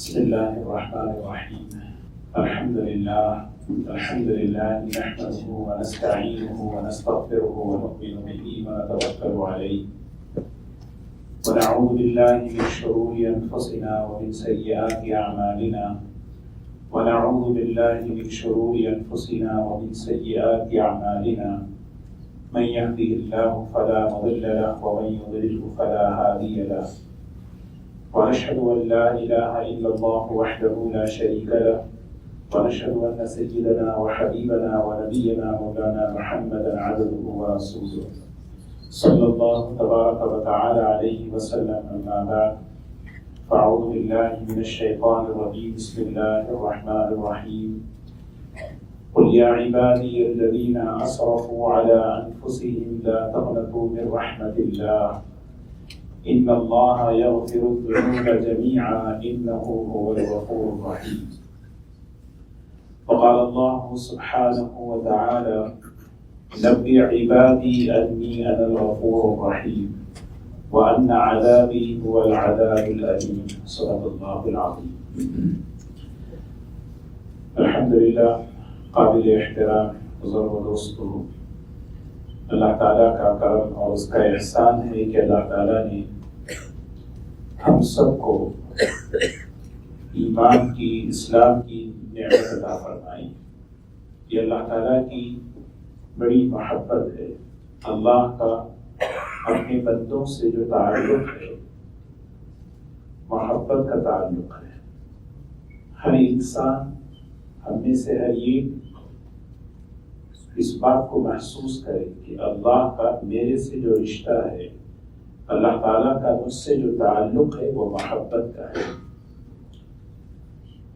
بسم الله الرحمن الرحيم. الحمد لله نحمده ونستعينه ونستغفره ونؤمن به ونتوكل عليه ونعوذ بالله من شرور أنفسنا ومن سيئات أعمالنا من يهده الله فلا مضل له ومن يضلل فلا هادي له ونشهد أن لا إله إلا الله وحده لا شريك له ونشهد أن سيدنا وحبيبنا ونبينا مولانا محمدا عبده ورسوله صلى الله تبارك وتعالى عليه وسلم. أما بعد فأعوذ بالله من الشيطان الرجيم. بسم الله الرحمن الرحيم. قل يا عبادي الذين أسرفوا على أنفسهم لا تقنطوا من رحمة الله إن الله يغفر الذنوب جميعا إنه هو الغفور الرحيم. وقال الله سبحانه وتعالى نبئ عبادي أني أنا الغفور الرحيم وأن عذابي هو العذاب الأليم. صدق الله العظيم. الحمدللہ قابل احترام بزرگ و دوستو، اللہ تعالیٰ کا کرم اور اس کا احسان ہے کہ اللہ تعالیٰ نے ہم سب کو ایمان کی، اسلام کی نعمت عطا فرمائی. یہ اللہ تعالیٰ کی بڑی محبت ہے. اللہ کا اپنے بندوں سے جو تعلق ہے محبت کا تعلق ہے. ہر انسان، ہم میں سے ہر ایک اس بات کو محسوس کرے کہ اللہ کا میرے سے جو رشتہ ہے، اللہ تعالیٰ کا مجھ سے جو تعلق ہے وہ محبت کا ہے.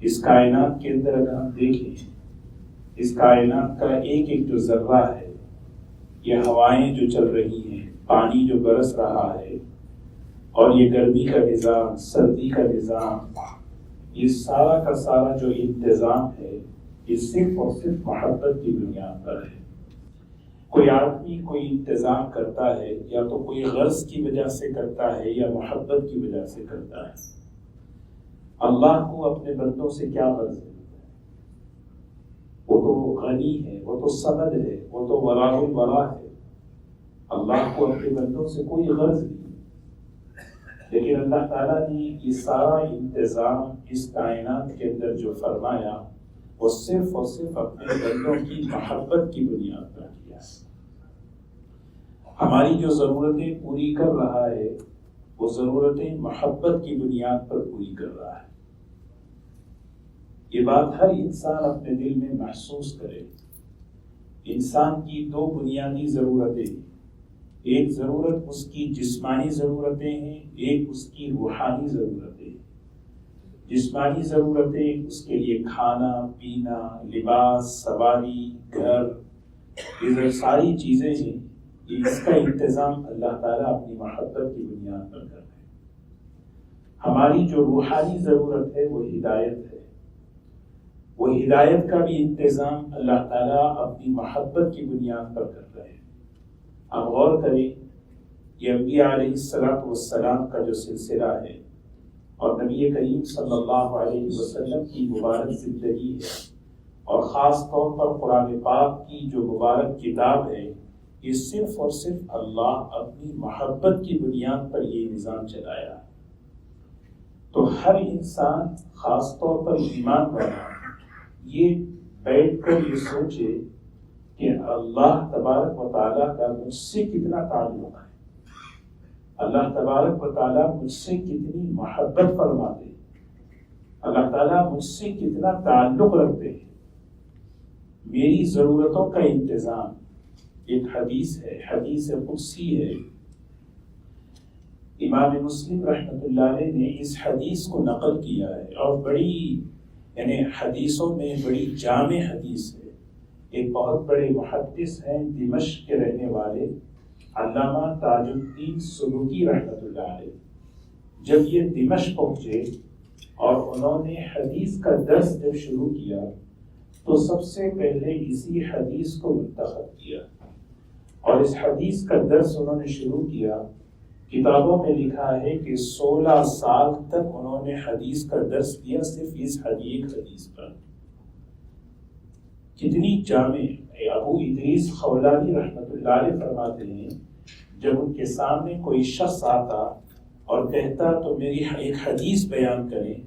اس کائنات کے اندر اگر ہم دیکھیں، اس کائنات کا ایک ایک جو ذرہ ہے، یہ ہوائیں جو چل رہی ہیں، پانی جو برس رہا ہے، اور یہ گرمی کا نظام، سردی کا نظام، یہ سارا کا سارا جو انتظام ہے، یہ صرف اور صرف محبت کی بنیاد پر ہے. کوئی آدمی کوئی انتظام کرتا ہے یا تو کوئی غرض کی وجہ سے کرتا ہے یا محبت کی وجہ سے کرتا ہے. اللہ کو اپنے بندوں سے کیا غرض ہے؟ وہ تو غنی ہے، وہ تو صمد ہے، وہ تو وراء الورا ہے. اللہ کو اپنے بندوں سے کوئی غرض نہیں. لیکن اللہ تعالیٰ نے یہ سارا انتظام اس کائنات کے اندر جو فرمایا وہ صرف اور صرف اپنے بندوں کی محبت کی بنیاد پر کیا. ہماری جو ضرورتیں پوری کر رہا ہے وہ ضرورتیں محبت کی بنیاد پر پوری کر رہا ہے. یہ بات ہر انسان اپنے دل میں محسوس کرے. انسان کی دو بنیادی ضرورتیں ہیں. ایک ضرورت اس کی جسمانی ضرورتیں ہیں، ایک اس کی روحانی ضرورتیں ہیں. جسمانی ضرورتیں اس کے لیے کھانا پینا، لباس، سواری، گھر، یہ ساری چیزیں ہیں. اس کا انتظام اللہ تعالیٰ اپنی محبت کی بنیاد پر کر رہے ہیں. ہماری جو روحانی ضرورت ہے وہ ہدایت ہے. وہ ہدایت کا بھی انتظام اللہ تعالیٰ اپنی محبت کی بنیاد پر کر رہے ہیں. اب غور کریں، یہ انبیاء علیہ السلام کا جو سلسلہ ہے اور نبی کریم صلی اللہ علیہ وسلم کی مبارک زندگی ہے، اور خاص طور پر قرآن پاک کی جو مبارک کتاب ہے، یہ صرف اور صرف اللہ اپنی محبت کی بنیاد پر یہ نظام چلایا ہے. تو ہر انسان، خاص طور پر ایمان والا، یہ بیٹھ کر یہ سوچے کہ اللہ تبارک و تعالیٰ کا مجھ سے کتنا تعلق ہے، اللہ تبارک و تعالیٰ مجھ سے کتنی محبت فرماتے ہیں، اللہ تعالیٰ مجھ سے کتنا تعلق رکھتے ہیں. میری ضرورتوں کا انتظام. ایک حدیث ہے، حدیث قدسی ہے. امام مسلم رحمۃ اللہ علیہ نے اس حدیث کو نقل کیا ہے، اور بڑی حدیثوں میں بڑی جامع حدیث ہے. ایک بہت بڑے محدث ہیں دمشق کے رہنے والے علامہ تاج الدین سبکی رحمۃ اللہ علیہ. جب یہ دمشق پہنچے اور انہوں نے حدیث کا درس جب شروع کیا تو سب سے پہلے اسی حدیث کو منتخب کیا اور اس حدیث کا درس انہوں نے شروع کیا کتابوں میں لکھا ہے کہ 16 سال تک انہوں نے حدیث کا درس دیا صرف اس ایک حدیث پر. کتنی جامع. ابو ادریس خولانی رحمۃ اللہ علیہ فرماتے ہیں جب ان کے سامنے کوئی شخص آتا اور کہتا تو میری ایک حدیث بیان کریں،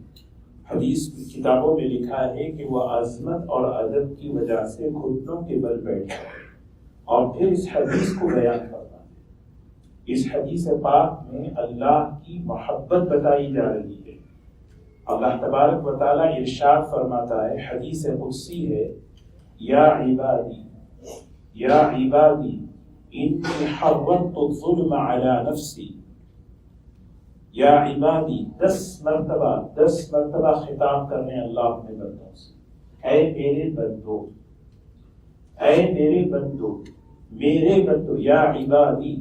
حدیث کتابوں میں لکھا ہے کہ وہ عظمت اور ادب کی وجہ سے گھٹنوں کے بل بیٹھا اور پھر اس حدیث کو بیان کرتا ہے. اس حدیث پاک میں اللہ کی محبت بتائی جا رہی ہے. اللہ تبارک و تعالیٰ ارشاد فرماتا ہے، حدیث قدسی ہے، یا عبادی انی حرمت الظلم علی نفسی. یا عبادی 10 مرتبہ خطاب کرنے اللہ اپنے بندوں سے، اے میرے بندو، یا عبادی،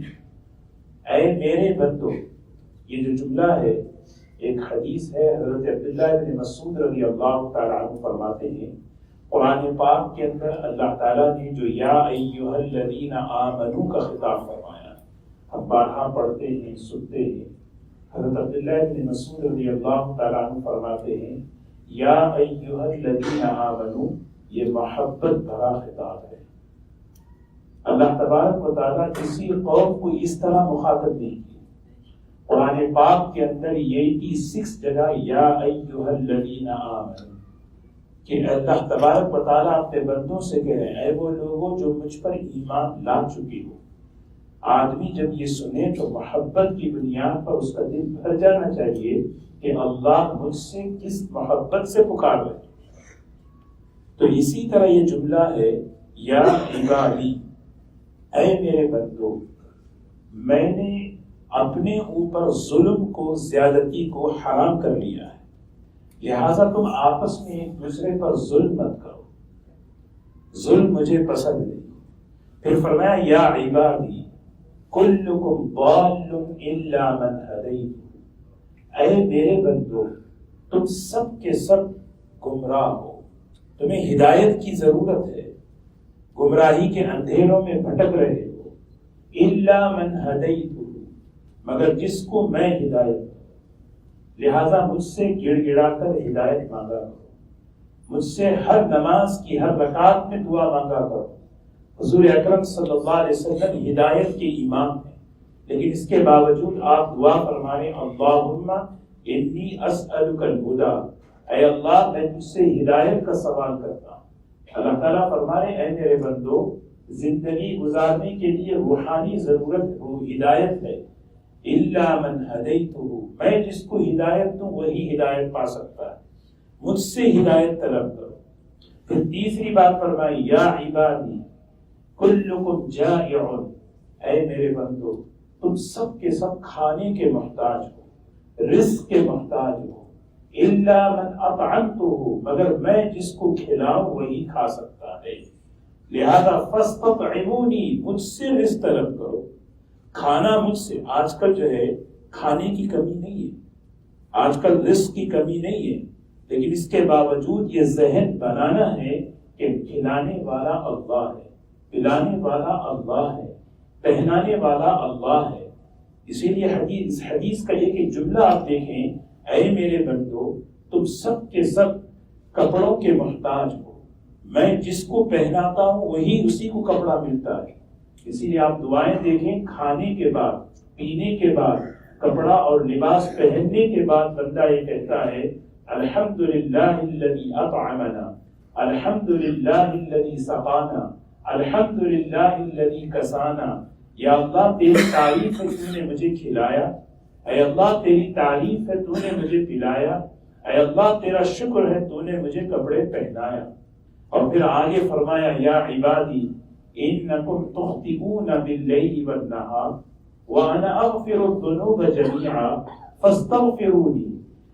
اے میرے بندو. یہ جو جملہ ہے ایک حدیث ہے، حضرت عبداللہ بن مسعود رضی اللہ تعالیٰ عنہ فرماتے ہیں قرآن پاک کے اندر اللہ تعالیٰ نے جو یا ایھا الذین آمنو کا خطاب فرمایا، ہم بارہا پڑھتے ہیں، سنتے ہیں. حضرت عبداللہ بن مسعود رضی اللہ تعالیٰ عنہ فرماتے ہیں یا ایھا الذین آمنو، یہ محبت بھرا خطاب ہے. اللہ تبارک و تعالیٰ کسی قوم کو اس طرح مخاطب نہیں کی. قرآن پاک کے اندر یہ بھی 6 جگہ یا ایھا الذین آمنو کہ اللہ تبارک و تعالیٰ اپنے بندوں سے کہہ رہے ہیں، اے وہ لوگوں جو مجھ پر ایمان لا چکے ہو. آدمی جب یہ سنے تو محبت کی بنیاد پر اس کا دل بھر جانا چاہیے کہ اللہ مجھ سے کس محبت سے پکار رہے. تو اسی طرح یہ جملہ ہے، یا عبادی، اے میرے بندو، میں نے اپنے اوپر ظلم کو، زیادتی کو حرام کر لیا ہے، لہٰذا تم آپس میں ایک دوسرے پر ظلم مت کرو. ظلم مجھے پسند نہیں. پھر فرمایا یا عبادی کلکم ضال الا من ہدیت، اے میرے بندو تم سب کے سب گمراہ ہو، تمہیں ہدایت کی ضرورت ہے، گمراہی کے اندھیروں میں بھٹک رہے ہو. الا من ہدیت، مگر جس کو میں ہدایت دوں. لہٰذا مجھ سے گڑ گڑا کر ہدایت مانگا کرو، مجھ سے ہر نماز کی ہر رکعت میں دعا مانگا کرو. حضور اکرم صلی اللہ علیہ وسلم ہدایت کے امام ہیں، لیکن اس کے باوجود آپ دعا فرمائیں، اللہم انی اسألک الہدی، اے اللہ میں تجھ سے ہدایت کا سوال کرتا ہوں. اللہ تعالیٰ فرمائے، اے میرے بندو زندگی گزارنے کے لیے روحانی ضرورت ہدایت ہے. الا من ہدیتہ، میں جس کو ہدایت دوں وہی ہدایت پا سکتا ہے، مجھ سے ہدایت طلب کرو. پھر تیسری بات فرمائی یا عبادی کلکم جائع، اے میرے بندو تم سب کے سب کھانے کے محتاج ہو، رزق کے محتاج ہو. الا من اطعمتہ، مگر میں جس کو کھلاؤں وہی کھا سکتا ہے، لہذا فاستطعمونی، مجھ سے رزق طلب کرو، کھانا مجھ سے. آج کل جو ہے کھانے کی کمی نہیں ہے، آج کل رزق کی کمی نہیں ہے، لیکن اس کے باوجود یہ ذہن بنانا ہے کہ کھلانے والا اللہ ہے، پلانے والا اللہ ہے، پہنانے والا اللہ ہے. اسی لیے حدیث کا ایک جملہ آپ دیکھیں، اے میرے بندو تم سب کے سب کپڑوں کے محتاج ہو، میں جس کو پہناتا ہوں وہی اسی کو کپڑا ملتا ہے. اسی لیے آپ دعائیں دیکھیں، کھانے کے بعد، پینے کے بعد، کپڑا اور لباس پہننے کے بعد بندہ یہ کہتا ہے الحمدللہ الذی اطعمنا، الحمدللہ الذی سقانا، الحمدللہ الذی کسانا. یا اللہ تیری تعریف ہے تو نے مجھے کھلایا، اے اللہ تیری تعریف ہے تو نے مجھے پلایا، اے اللہ تیرا شکر ہے تو نے مجھے کپڑے پہنایا. اور پھر آگے فرمایا یا عبادی انکم تخطئون باللیل والنہار وانا اغفر الذنوب جميعا فاستغفرونی،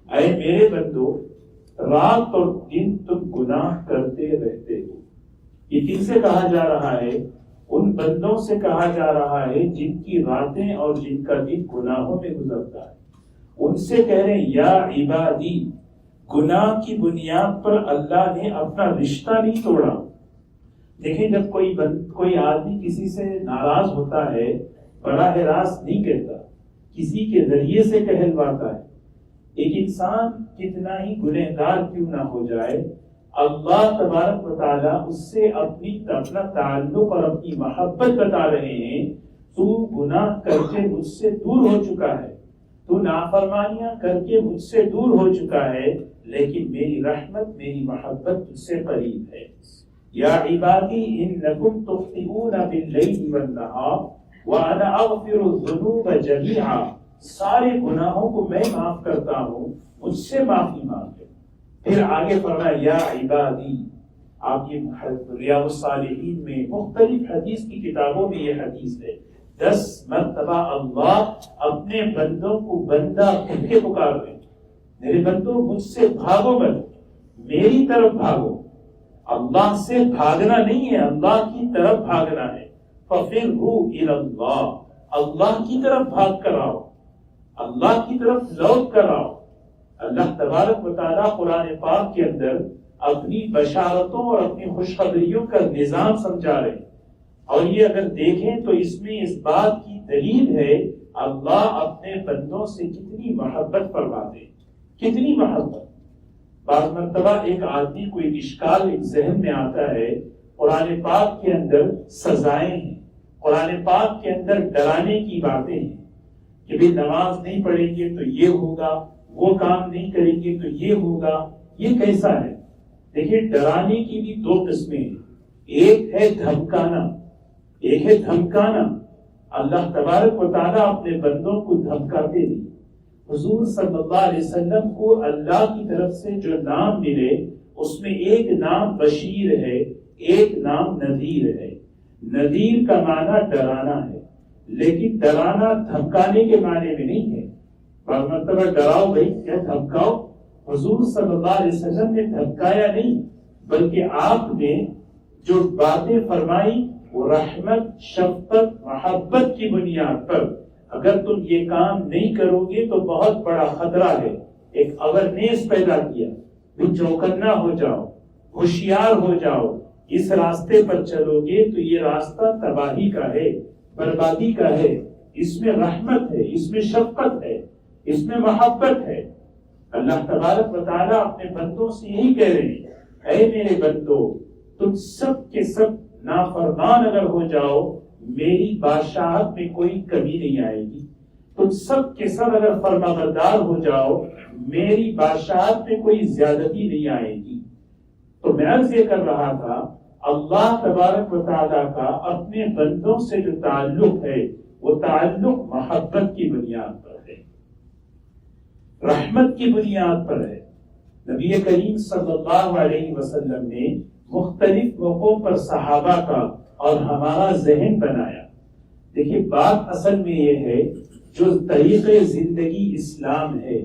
اے میرے بندو رات اور دن تم گناہ کرتے رہتے ہو. یہ کن سے کہا جا رہا ہے؟ ان بندوں سے کہا جا رہا ہے جن کی راتیں اور جن کا دن گناہوں میں گزرتا ہے. ان سے کہہ رہے ہیں یا عبادی. گناہ کی بنیاد پر اللہ نے اپنا رشتہ نہیں توڑا. دیکھیں جب کوئی آدمی کسی سے ناراض ہوتا ہے براہ راست نہیں کہتا کسی کے ذریعے سے کہلواتا ہے. ایک انسان کتنا ہی گنہگار کیوں نہ ہو جائے، اللہ تبارک و تعالیٰ اس سے اپنا تعلق اور اپنی محبت بتا رہے ہیں. تو گناہ کر کے مجھ سے دور ہو چکا ہے، تو نافرمانیاں کر کے مجھ سے دور ہو چکا ہے، لیکن میری رحمت، میری محبت تجھ سے قریب ہے. یا عبادی انکم تخطئون باللیل والنہار وانا اغفر الذنوب جمیعا. سارے گناہوں کو میں معاف کرتا ہوں، مجھ سے معافی مانگے. پھر آگے فرمایا یا عبادی. آپ یہ ریاض الصالحین میں مختلف حدیث کی کتابوں میں یہ حدیث ہے. 10 مرتبہ اللہ اپنے بندوں کو بندہ کہہ کے پکار رہے ہیں. میرے بندوں مجھ سے بھاگو مت، میری طرف بھاگو. اللہ سے بھاگنا نہیں ہے، اللہ کی طرف بھاگنا ہے. فَفِرُّوا إِلَى اللَّهِ. اللہ کی طرف بھاگ کر آؤ، اللہ کی طرف لوٹ کر آؤ. اللہ تبارک و تعالیٰ قرآن پاک کے اندر اپنی بشارتوں اور اپنی خوشخبریوں کا نظام سمجھا رہے ہیں. اور یہ اگر دیکھیں تو اس میں اس بات کی دلیل ہے اللہ اپنے بندوں سے کتنی محبت فرماتے ہیں، کتنی محبت. بعض مرتبہ ایک آدمی کو ایک اشکال ایک ذہن میں آتا ہے، قرآن پاک کے اندر سزائیں ہیں، قرآن پاک کے اندر ڈرانے کی باتیں ہیں کہ بھی نماز نہیں پڑھیں گے تو یہ ہوگا، وہ کام نہیں کریں گے تو یہ ہوگا. یہ کیسا ہے؟ دیکھیے ڈرانے کی بھی 2 قسمیں ہیں. ایک ہے دھمکانا، ایک ہے دھمکانا. اللہ تبارک و تعالیٰ اپنے بندوں کو دھمکاتے نہیں. حضور صلی اللہ علیہ وسلم کو اللہ کی طرف سے جو نام ملے اس میں ایک نام بشیر ہے، ایک نام نذیر ہے. نذیر کا معنی ڈرانا ہے، لیکن ڈرانا دھمکانے کے معنی میں نہیں ہے. بعض مرتبہ ڈراؤ بھائی، کیا دھمکاؤ؟ حضور صلی اللہ علیہ وسلم نے دھمکایا نہیں، بلکہ آپ نے جو باتیں فرمائی وہ رحمت، شفقت، محبت کی بنیاد پر. اگر تم یہ کام نہیں کرو گے تو بہت بڑا خطرہ ہے. ایک اویرنیس پیدا کیا، بھی چوکنا ہو جاؤ، ہوشیار ہو جاؤ. اس راستے پر چلو گے تو یہ راستہ تباہی کا ہے، بربادی کا ہے. اس میں رحمت ہے، اس میں شفقت ہے، اس میں محبت ہے. اللہ تبارک و تعالیٰ اپنے بندوں سے یہی کہہ رہے ہیں، اے میرے بندو، تم سب کے سب نافرمان اگر ہو جاؤ میری بادشاہت میں کوئی کمی نہیں آئے گی. تم سب کے سب اگر فرمانبردار ہو جاؤ میری بادشاہت میں کوئی زیادتی نہیں آئے گی. تو میں عرض یہ کر رہا تھا اللہ تبارک و تعالیٰ کا اپنے بندوں سے جو تعلق ہے وہ تعلق محبت کی بنیاد پر ہے، رحمت کی بنیاد پر ہے. نبی کریم صلی اللہ علیہ وسلم نے مختلف موقعوں پر صحابہ کا اور ہمارا ذہن بنایا. دیکھیے بات اصل میں یہ ہے، جو طریقے زندگی اسلام ہے،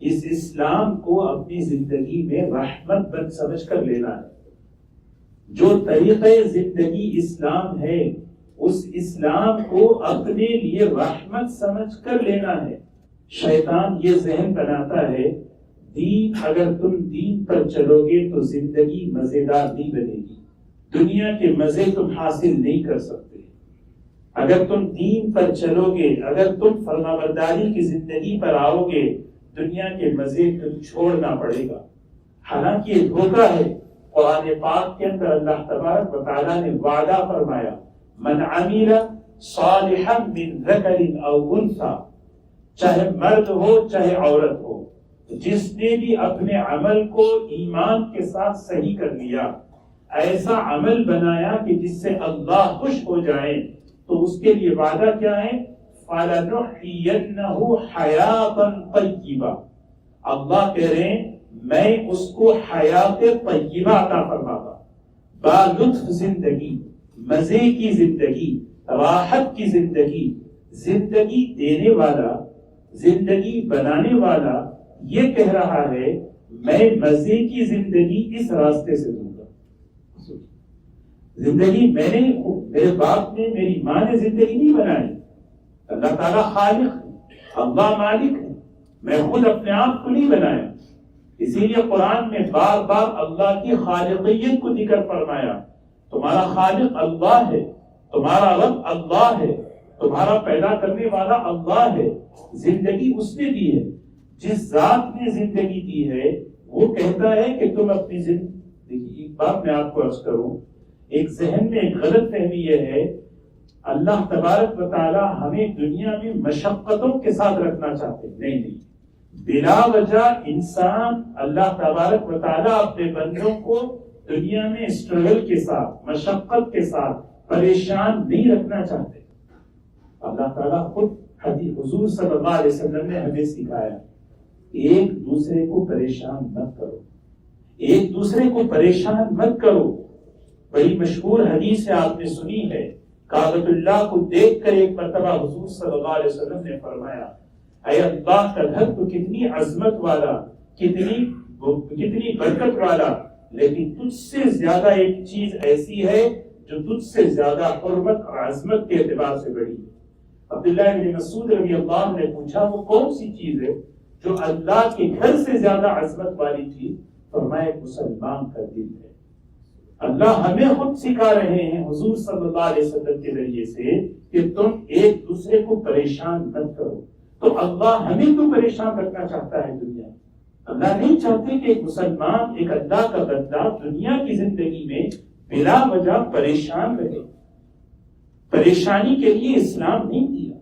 اس اسلام کو اپنی زندگی میں رحمت بن سمجھ کر لینا ہے. جو طریقے زندگی اسلام ہے اس اسلام کو اپنے لیے رحمت سمجھ کر لینا ہے. شیطان یہ ذہن بناتا ہے دین، اگر تم دین پر چلو گے تو زندگی مزیدار نہیں بنے گی، دنیا کے مزے تم حاصل نہیں کر سکتے. اگر تم دین پر چلو گے، اگر تم فرمانبرداری کی زندگی پر آؤ گے، دنیا کے مزے تم چھوڑنا پڑے گا. حالانکہ یہ دھوکہ ہے. قرآن پاک کے اندر اللہ تبارک و تعالیٰ نے وعدہ فرمایا، من عمل صالحا من ذکر او انثى، چاہے مرد ہو چاہے عورت ہو، جس نے بھی اپنے عمل کو ایمان کے ساتھ صحیح کر لیا، ایسا عمل بنایا کہ جس سے اللہ خوش ہو جائے، تو اس کے لیے وعدہ کیا ہے؟ فَلَنُحْيِيَنَّهُ حَيَاةً طَيِّبَةً. اللہ کہہ رہے ہیں میں اس کو حیات طیبہ عطا فرماتا، با لطف زندگی، مزے کی زندگی، راحت کی زندگی. زندگی دینے والا، زندگی بنانے والا یہ کہہ رہا ہے میں مزے کی زندگی اس راستے سے دوں گا. زندگی میں نے، میرے باپ نے، میری ماں نے زندگی نہیں بنائی. اللہ تعالیٰ خالق ہے، اللہ مالک ہے، میں خود اپنے آپ کو نہیں بنایا. اسی لیے قرآن میں بار بار اللہ کی خالقیت کو ذکر فرمایا. تمہارا خالق اللہ ہے، تمہارا رب اللہ ہے. تمہارا پیدا کرنے والا اللہ ہے، زندگی اس نے دی ہے۔ جس ذات نے زندگی دی ہے وہ کہتا ہے کہ تم اپنی زندگی، ایک بات میں آپ کو عرض کروں، ایک ذہن میں ایک غلط فہمی یہ ہے، اللہ تبارک و تعالی ہمیں دنیا میں مشقتوں کے ساتھ رکھنا چاہتے ہیں۔ نہیں، بلا وجہ انسان، اللہ تبارک و تعالی اپنے بندوں کو دنیا میں اسٹرگل کے ساتھ، مشقت کے ساتھ پریشان نہیں رکھنا چاہتے۔ اللہ تعالیٰ خود حضور صلی اللہ علیہ وسلم نے ہمیں سکھایا، ایک دوسرے کو پریشان مت کرو، ایک دوسرے کو پریشان مت کرو۔ بڑی مشہور حدیث ہے، آپ نے سنی ہے، کعبۃ اللہ کو دیکھ کر ایک مرتبہ حضور صلی اللہ علیہ وسلم نے فرمایا، اے اللہ کا گھر تو کتنی عظمت والا، کتنی برکت والا، لیکن تجھ سے زیادہ ایک چیز ایسی ہے جو تجھ سے زیادہ حرمت اور عظمت کے اعتبار سے بڑی ہے۔ عبداللہ بن مسعود رضی اللہ عنہ نے پوچھا وہ کون سی چیز ہے جو اللہ کے گھر سے زیادہ عظمت والی تھی؟ فرمایا مسلمان کا دل ہے۔ اللہ ہمیں خود سکھا رہے ہیں حضور صلی اللہ علیہ وسلم کے ذریعے سے کہ تم ایک دوسرے کو پریشان مت کرو۔ تو اللہ ہمیں تو پریشان رکھنا چاہتا ہے دنیا میں۔ اللہ نہیں چاہتے کہ ایک مسلمان، ایک اللہ کا بندہ دنیا کی زندگی میں بلا وجہ پریشان رہے۔ پریشانی کے لیے اسلام نہیں دیا،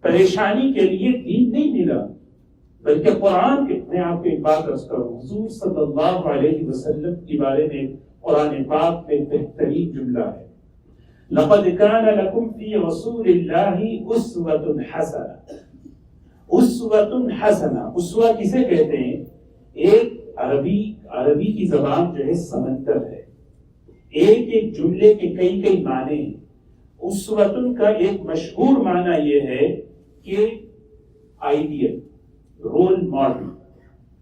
پریشانی کے لیے دین نہیں ملا، بلکہ قرآن کے، میں آپ کو ایک بات عرض کروں، حضور صلی اللہ علیہ وسلم کے بارے میں قرآن پاک میں بہترین جملہ ہے، لَقَدْ كَانَ لَكُمْ فِي رَسُولِ اللَّهِ أُسْوَةٌ حَسَنَةٌ۔ اسوۃ حسنہ، اسوہ کسے کہتے ہیں؟ ایک عربی کی زبان جو ہے سمندر ہے، ایک جملے کے کئی معنی ہیں۔ اسوۃ کا ایک مشہور معنی یہ ہے کہ آئیڈیل، رول ماڈل۔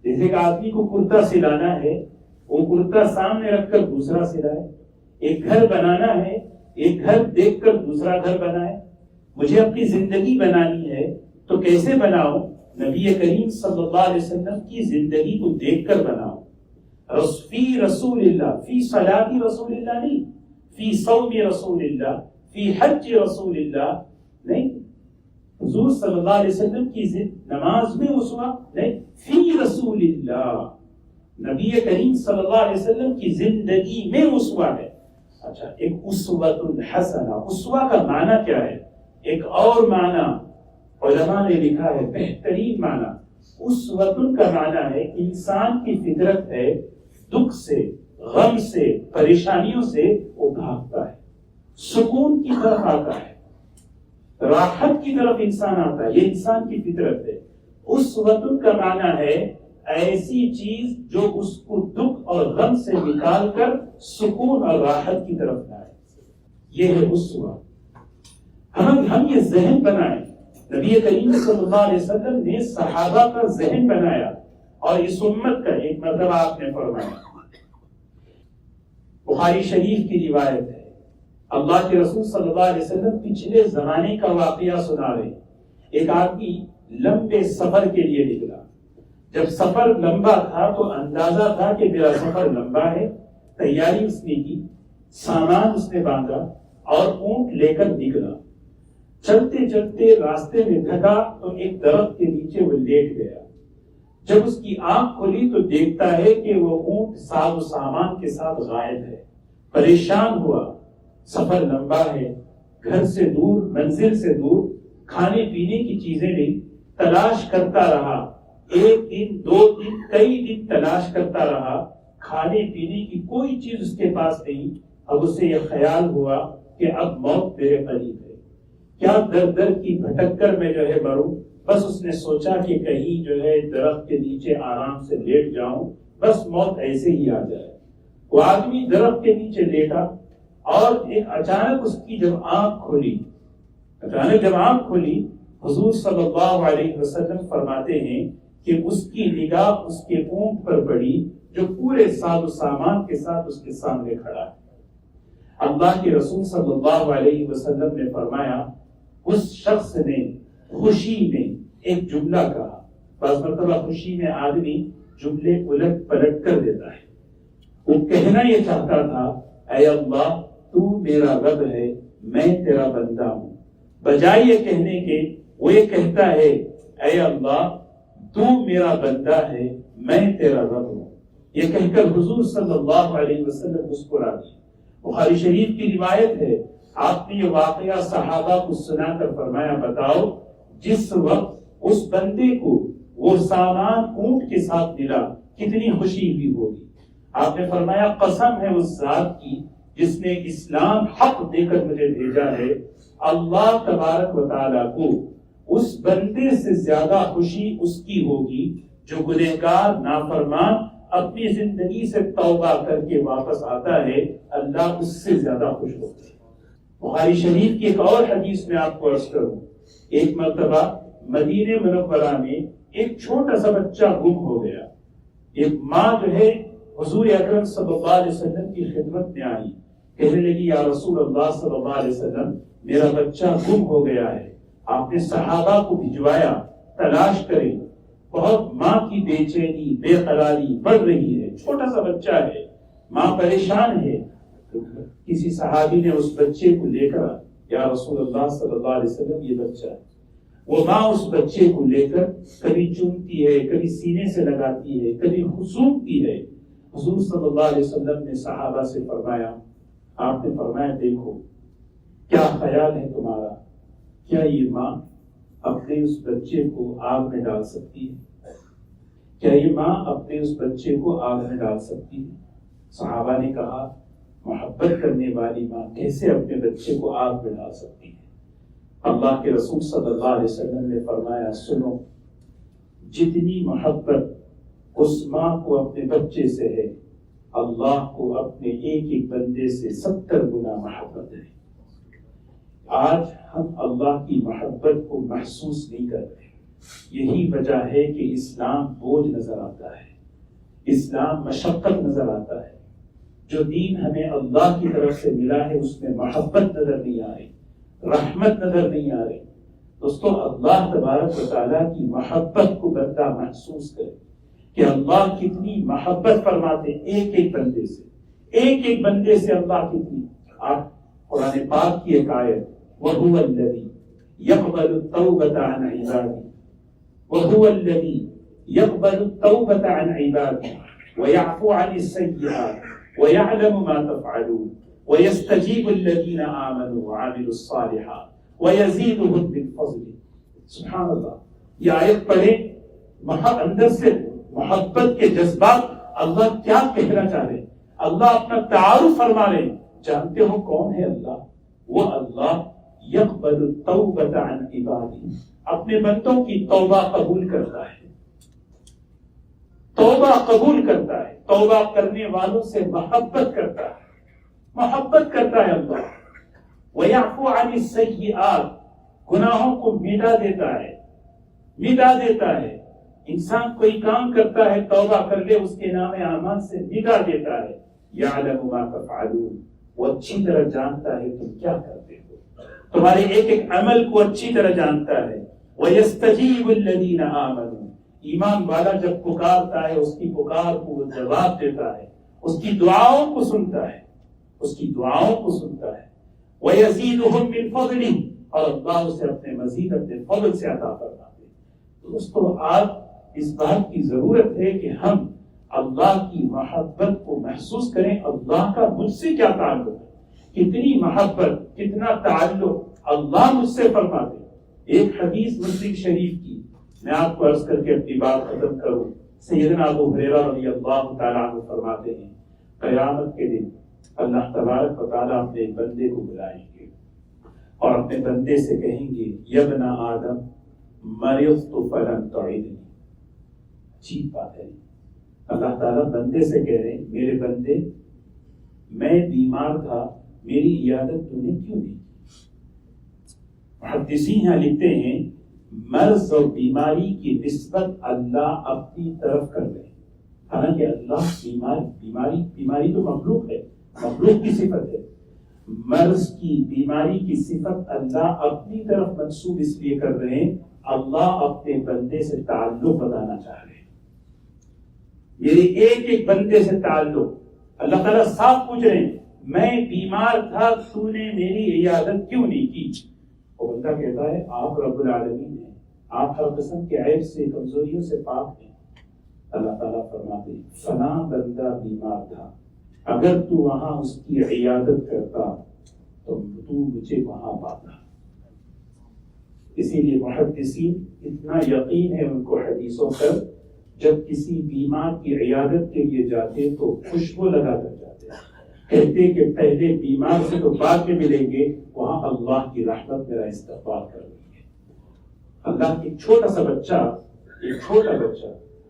جیسے کہ آدمی کو کرتا سلانا ہے، وہ کرتا سامنے رکھ کر دوسرا سلائے، ایک گھر بنانا ہے، ایک گھر دیکھ کر دوسرا گھر بنائے۔ مجھے اپنی زندگی بنانی ہے تو کیسے بناؤ؟ نبی کریم صلی اللہ علیہ وسلم کی زندگی کو دیکھ کر بناؤ۔ فی رسول اللہ، فی صلاۃ رسول اللہ نہیں، فی صوم رسول اللہ، فی حج رسول اللہ نہیں، حضور صلی اللہ علیہ وسلم کی نماز میں اسوہ نہیں، فی رسول اللہ، نبی کریم صلی اللہ علیہ وسلم کی زندگی میں اسوہ ہے۔ اچھا، ایک اسوۃ حسنہ، اسوہ کا معنی کیا ہے؟ ایک اور معنی علماء نے لکھا ہے، بہترین معنی اسوۃ کا معنی ہے انسان کی فطرت ہے، دکھ سے، غم سے، پریشانیوں سے وہ بھاگتا ہے، سکون کی طرف آتا ہے، راحت کی طرف انسان آتا ہے، یہ انسان کی فطرت ہے۔ اسوۃ کا معنی ہے ایسی چیز جو اس کو دکھ اور غم سے نکال کر سکون اور راحت کی طرف لائے، یہ ہے اسوہ۔ ہم یہ ذہن بنائیں، نبی کریم صلی اللہ علیہ وسلم نے صحابہ کا ذہن بنایا اور اس امت کا ایک مرتبہ آپ نے فرمایا۔ بخاری شریف کی روایت ہے، اللہ کے رسول صلی اللہ علیہ وسلم پچھلے زمانے کا واقعہ سنا رہے۔ ایک آدمی لمبے سفر کے لیے نکلا، جب سفر لمبا تھا تو اندازہ تھا کہ میرا سفر لمبا ہے، تیاری اس نے کی، سامان اس نے باندھا اور اونٹ لے کر نکلا۔ چلتے چلتے راستے میں تھکا تو ایک درخت کے نیچے وہ لیٹ گیا۔ جب اس کی آنکھ کھلی تو دیکھتا ہے کہ وہ اونٹ ساز و سامان کے ساتھ غائب ہے۔ پریشان ہوا، سفر لمبا ہے، گھر سے دور، منزل سے دور، کھانے پینے کی چیزیں نہیں، تلاش کرتا رہا، ایک دن، 2 دن، کئی دن تلاش کرتا رہا، کھانے پینے کی کوئی چیز اس کے پاس نہیں۔ اب اسے یہ خیال ہوا کہ اب موت میرے قریب ہے، کیا در در کی بھٹک کر میں جو ہے مروں۔ بس اس نے سوچا کہ کہیں جو ہے درخت کے نیچے آرام سے لیٹ جاؤں، بس موت ایسے ہی آ جائے۔ وہ آدمی درخت کے نیچے لیٹا اور ایک اچانک اس کی جب آنکھ کھلی، حضور صلی اللہ علیہ وسلم فرماتے ہیں کہ اس کی نگاہ اس کے اونٹ پر پڑی جو پورے ساز و سامان کے ساتھ اس کے سامنے کھڑا ہے۔ اللہ کے رسول صلی اللہ علیہ وسلم نے فرمایا، اس شخص نے خوشی میں ایک جملہ کہا۔ بعض مرتبہ خوشی میں آدمی جملے الٹ پلٹ کر دیتا ہے۔ وہ کہنا یہ چاہتا تھا، اے اللہ تو میرا رب ہے، میں تیرا بندہ ہوں، بجائے یہ کہنے کے وہ یہ کہتا ہے اے اللہ تو میرا بندہ ہے، میں تیرا رب ہوں، یہ کہہ کر حضور صلی اللہ علیہ وسلم مسکرا دی۔ بخاری شریف کی روایت ہے، آپ نے یہ واقعہ صحابہ کو سنا کر فرمایا بتاؤ جس وقت اس بندے کو وہ سامان اونٹ کے ساتھ ملا کتنی خوشی ہوئی ہوگی۔ آپ نے فرمایا قسم ہے اس ذات کی جس نے اسلام حق دے کر مجھے بھیجا ہے، اللہ تبارک و تعالیٰ کو اس بندے سے زیادہ خوشی اس کی ہوگی جو گنہگار نافرمان اپنی زندگی سے توبہ کر کے واپس آتا ہے، اللہ اس سے زیادہ خوش ہوتا ہے۔ بخاری شریف کی ایک اور حدیث میں آپ کو عرض کروں، ایک مرتبہ مدینہ منورہ میں ایک چھوٹا سا بچہ گم ہو گیا۔ ایک ماں جو ہے حضور اکرم صلی اللہ علیہ وسلم کی خدمت میں آئی، کہنے لگی یا رسول اللہ صلی اللہ علیہ وسلم میرا بچہ گم ہو گیا ہے۔ آپ نے صحابہ کو بھجوایا تلاش کریں۔ بہت ماں کی بے چینی بے قراری بڑھ رہی ہے، چھوٹا سا بچہ ہے، ماں پریشان ہے۔ کسی صحابی نے اس بچے کو لے کر یا رسول اللہ صلی اللہ علیہ وسلم یہ بچہ ہے۔ وہ ماں اس بچے کو لے کر کبھی چومتی ہے، کبھی سینے سے لگاتی ہے، کبھی سونپتی ہے۔ حضور صلی اللہ علیہ وسلم نے صحابہ سے فرمایا، آپ نے فرمایا دیکھو کیا خیال ہے تمہارا، کیا یہ ماں اپنے اس بچے کو آگ میں ڈال سکتی ہے؟ کیا یہ ماں اپنے اس بچے کو آگ میں ڈال سکتی ہے؟ صحابہ نے کہا محبت کرنے والی ماں کیسے اپنے بچے کو آگ میں ڈال سکتی ہے؟ اللہ کے رسول صلی اللہ علیہ وسلم نے فرمایا سنو، جتنی محبت اس ماں کو اپنے بچے سے ہے، اللہ کو اپنے ایک ایک بندے سے 70 گنا محبت ہے۔ آج ہم اللہ کی محبت کو محسوس نہیں کر رہے، یہی وجہ ہے کہ اسلام بوجھ نظر آتا ہے، اسلام مشقت نظر آتا ہے۔ جو دین ہمیں اللہ کی طرف سے ملا ہے اس میں محبت نظر نہیں آ رہی، رحمت نظر نہیں آ رہی۔ دوستو اللہ تبارک و تعالیٰ کی محبت کو بندہ محسوس کرے کہ اللہ کتنی محبت فرماتے ایک ایک بندے سے، ایک ایک بندے سے اللہ کتنی۔ آپ قرآن پاک کی ایک آیت وَهُوَ الَّذِي يَقْبَلُ التَّوْبَةَ عَنْ عِبَادِهِ وَهُوَ الَّذِي يَقْبَلُ التَّوْبَةَ عَنْ عِبَادِهِ وَيَعْفُو عَنِ السَّيِّئَاتِ وَيَعْلَمُ مَا تَفْعَلُونَ وَيَسْتَجِيبُ الَّذِينَ آمَنُوا وَعَمِلُوا الصَّالِحَاتِ وَيَزِيدُهُم مِّن فَضْلِهِ۔ سبحان اللہ، یہ آیت پڑھیں، اندر سے محبت کے جذبات اللہ کیا کہنا چاہ رہے ہیں، اللہ اپنا تعارف فرما رہے ہیں۔ جانتے ہو کون ہے اللہ؟ وہ اللہ یقبل التوبۃ عن عبادہ، اپنے بندوں کی توبہ قبول کرتا ہے، توبہ قبول کرتا ہے، توبہ کرنے والوں سے محبت کرتا ہے، محبت کرتا ہے اللہ۔ وَيَعْفُو عَنِ السَّيِّئَاتِ، گناہوں کو مٹا دیتا ہے، مٹا دیتا ہے۔ انسان کوئی کام کرتا ہے توبہ کر لے اس کے نام اعمال سے مٹا دیتا ہے۔ یعلم ما تفعلون، وہ اچھی طرح جانتا ہے تم کیا کرتے ہو، تمہارے ایک ایک عمل کو اچھی طرح جانتا ہے۔ وَيَسْتَجِيبُ الَّذِينَ آمَنُوا، ایمان والا جب پکارتا ہے اس کی پکار کو وہ جواب دیتا ہے، اس کی دعاؤں کو سنتا ہے، اس کی دعاؤں کو سنتا ہے۔ وَيَزِيدُهُم مِّن فَضْلِهِ، اور اللہ اسے اپنے مزید اپنے فضل سے عطا فرماتے ہیں۔ دوستو آج اس بات کی ضرورت ہے کہ ہم اللہ کی محبت کو محسوس کریں، اللہ کا مجھ سے کیا تعلق ہے، کتنی محبت، کتنا تعلق اللہ مجھ سے فرماتے۔ ایک حدیث مسلم شریف کی میں آپ کو عرض کر کے اپنی بات ختم کروں۔ سیدنا ابو ہریرہ رضی اللہ تعالیٰ عنہ فرماتے ہیں قیامت کے دن اللہ تبارک و تعالیٰ اپنے بندے کو بلائیں گے اور اپنے بندے سے کہیں گے یا ابن آدم مرضت فلم تعدنی۔ عجیب بات ہے، اللہ تعالیٰ بندے سے کہہ رہے ہیں میرے بندے میں بیمار تھا، میری عیادت تو نے کیوں نہیں کی؟ محدثین یہاں لکھتے ہیں مرض اور بیماری کی نسبت اللہ اپنی طرف کر رہے ہیں، حالانکہ اللہ بیماری تو مخلوق ہے، مخلوق کی صفت ہے۔ مرض کی بیماری کی صفت اللہ اپنی طرف منسوب اس لیے کر رہے ہیں، اللہ اپنے بندے سے تعلق بتانا چاہ رہے ہیں، میرے ایک ایک بندے سے تعلق۔ اللہ تعالیٰ صاف پوچھ رہے ہیں میں بیمار تھا، تو نے میری عیادت کیوں نہیں کی؟ وہ بندہ کہتا ہے آپ رب العالمین ہیں، آپ ہر قسم کے عیب سے کمزوریوں سے پاک ہیں۔ اللہ تعالیٰ فرماتے ہیں فلاں بندہ بیمار تھا، اگر تو وہاں اس کی عیادت کرتا تو مجھے وہاں پاتا۔ اسی لیے محدثین اتنا یقین ہے ان کو حدیثوں پر، جب کسی بیمار کی عیادت کے لیے جاتے تو خوشبو لگا کر جاتے، کہتے کہ پہلے بیمار سے تو بعد میں ملیں گے، وہاں اللہ کی رحمت میرا استقبال کر رہی ہے۔ اللہ ایک چھوٹا سا بچہ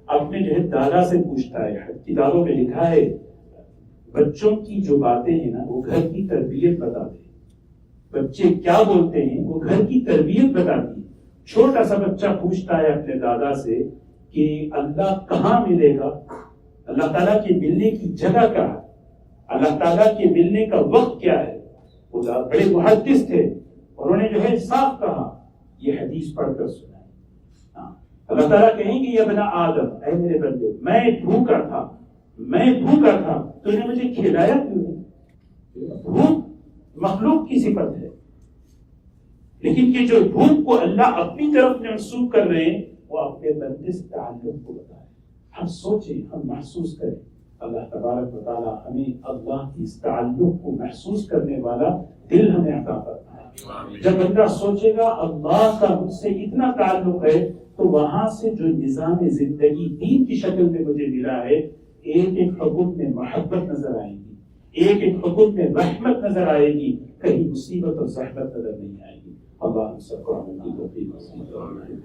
اپنے جو ہے دادا سے پوچھتا ہے، کتابوں میں لکھا ہے بچوں کی جو باتیں ہیں نا وہ گھر کی تربیت بتاتے ہیں، بچے کیا بولتے ہیں وہ گھر کی تربیت بتاتی ہے۔ چھوٹا سا بچہ پوچھتا ہے اپنے دادا سے کہ اللہ کہاں ملے گا، اللہ تعالیٰ کے ملنے کی جگہ کیا ہے، اللہ تعالیٰ کے ملنے کا وقت کیا ہے۔ وہ بڑے محدث تھے، انہوں نے جو ہے صاف کہا، یہ حدیث پڑھ کر سنا ہے۔ اللہ تعالیٰ کہیں گے یا ابن آدم، اے میرے بندے میں بھوکا تھا تو نے مجھے کھلایا کیوں نہیں؟ بھوک مخلوق کی صفت ہے، لیکن کہ جو بھوک کو اللہ اپنی طرف منسوب کر رہے ہیں وہ اپنے بندے سے تعلق کو بتائے۔ ہم سوچیں، ہم محسوس کریں، اللہ تبارک و تعالی ہمیں اللہ کی اس تعلق کو محسوس کرنے والا دل ہمیں عطا فرمائے۔ جب بندہ سوچے گا اللہ کا مجھ سے اتنا تعلق ہے تو وہاں سے جو نظام زندگی دین کی شکل میں مجھے ملا ہے، ایک ایک حکم میں محبت نظر آئے گی، ایک ایک حکم میں رحمت نظر آئے گی، کہیں مصیبت اور زحمت نظر نہیں آئے گی۔ اللہ ہم سب کو عمل کی توفیق نصیب فرمائے۔